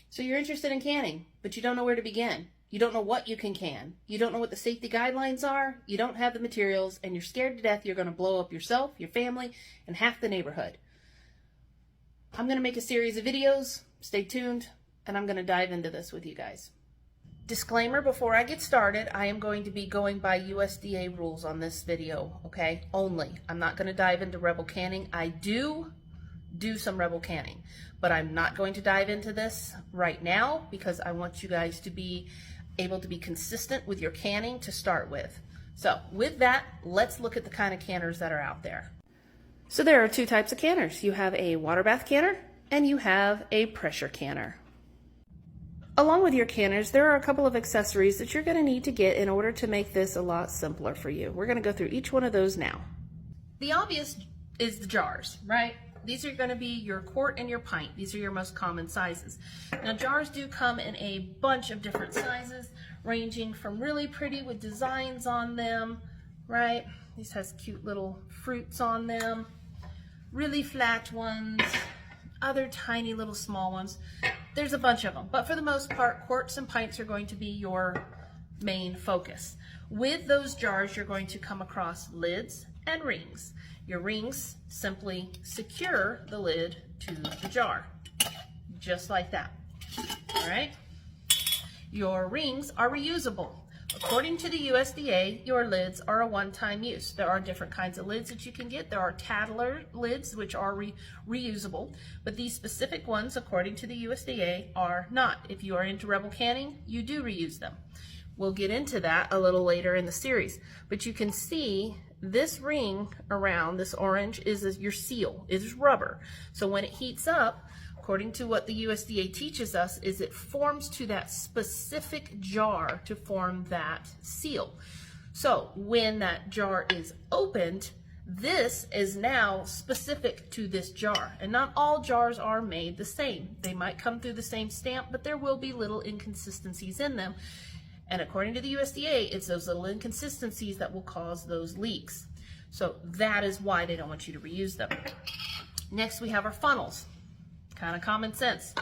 So you're interested in canning, but you don't know where to begin. You don't know what you can can. You don't know what the safety guidelines are. You don't have the materials, and you're scared to death you're going to blow up yourself, your family, and half the neighborhood. I'm going to make a series of videos. Stay tuned, and I'm going to dive into this with you guys. Disclaimer before I get started, I am going to be going by USDA rules on this video, okay? Only. I'm not going to dive into rebel canning. I do some rebel canning, but I'm not going to dive into this right now because I want you guys to be able to be consistent with your canning to start with. So with that, let's look at the kind of canners that are out there. So there are two types of canners. You have a water bath canner and you have a pressure canner. Along with your canners, there are a couple of accessories that you're going to need to get in order to make this a lot simpler for you. We're going to go through each one of those now. The obvious is the jars, right? These are going to be your quart and your pint. These are your most common sizes. Now jars do come in a bunch of different sizes, ranging from really pretty with designs on them, right? These has cute little fruits on them, really flat ones, other tiny little small ones. There's a bunch of them, but for the most part, quarts and pints are going to be your main focus. With those jars, you're going to come across lids and rings. Your rings simply secure the lid to the jar, just like that. All right? Your rings are reusable. According to the USDA, your lids are a one-time use. There are different kinds of lids that you can get. There are Tattler lids, which are reusable, but these specific ones, according to the USDA, are not. If you are into rebel canning, you do reuse them. We'll get into that a little later in the series, but you can see this ring around this orange is your seal. It is rubber. So when it heats up, according to what the USDA teaches us, is it forms to that specific jar to form that seal. So when that jar is opened, this is now specific to this jar. And not all jars are made the same. They might come through the same stamp, but there will be little inconsistencies in them. And according to the USDA, it's those little inconsistencies that will cause those leaks. So that is why they don't want you to reuse them. Next, we have our funnels. Kind of common sense.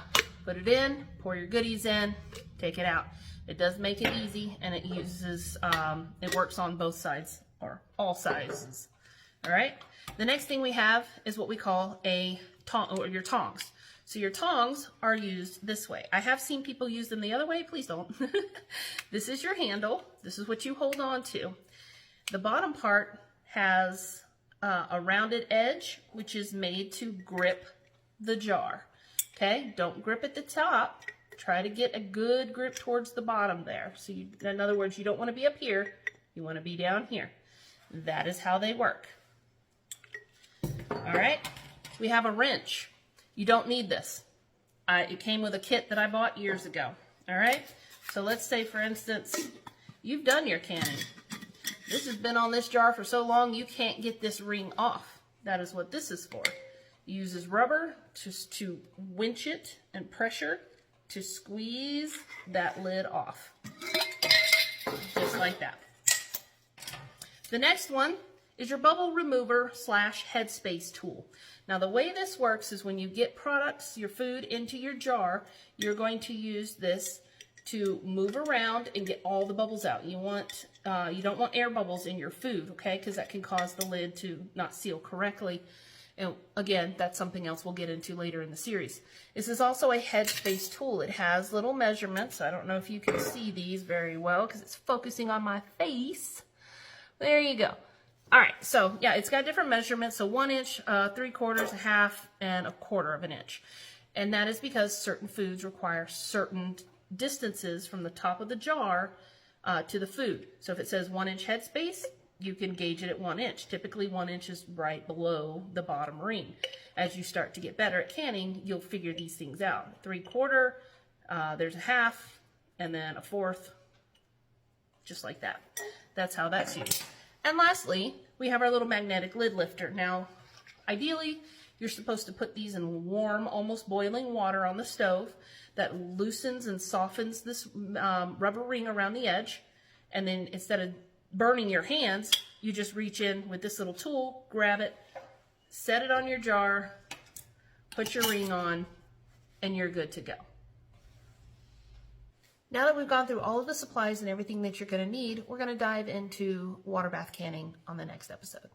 Put it in, pour your goodies in, take it out. It does make it easy, and it uses, it works on both sides, or all sizes. All right? The next thing we have is what we call a tong, or your tongs. So your tongs are used this way. I have seen people use them the other way. Please don't. This is your handle. This is what you hold on to. The bottom part has a rounded edge, which is made to grip the jar. Okay? Don't grip at the top. Try to get a good grip towards the bottom there. So you, in other words, you don't want to be up here. You want to be down here. That is how they work. All right? We have a wrench. You don't need this. It came with a kit that I bought years ago. All right? So let's say, for instance, you've done your canning. This has been on this jar for so long, you can't get this ring off. That is what this is for. It uses rubber to winch it and pressure to squeeze that lid off. Just like that. The next one is your bubble remover / headspace tool. Now the way this works is when you get products, your food, into your jar, you're going to use this to move around and get all the bubbles out. You don't want air bubbles in your food, okay? Because that can cause the lid to not seal correctly. And again, that's something else we'll get into later in the series. This is also a headspace tool. It has little measurements. I don't know if you can see these very well because it's focusing on my face. There you go. All right, so yeah, it's got different measurements. So 1 inch, 3/4, a half, and 1/4 of an inch. And that is because certain foods require certain distances from the top of the jar to the food. So if it says 1 inch headspace, you can gauge it at 1 inch. Typically 1 inch is right below the bottom ring. As you start to get better at canning, you'll figure these things out. 3/4, there's a half, and then 1/4, just like that. That's how that's used. And lastly, we have our little magnetic lid lifter. Now, ideally, you're supposed to put these in warm, almost boiling water on the stove that loosens and softens this rubber ring around the edge. And then instead of burning your hands, you just reach in with this little tool, grab it, set it on your jar, put your ring on, and you're good to go. Now that we've gone through all of the supplies and everything that you're going to need, we're going to dive into water bath canning on the next episode.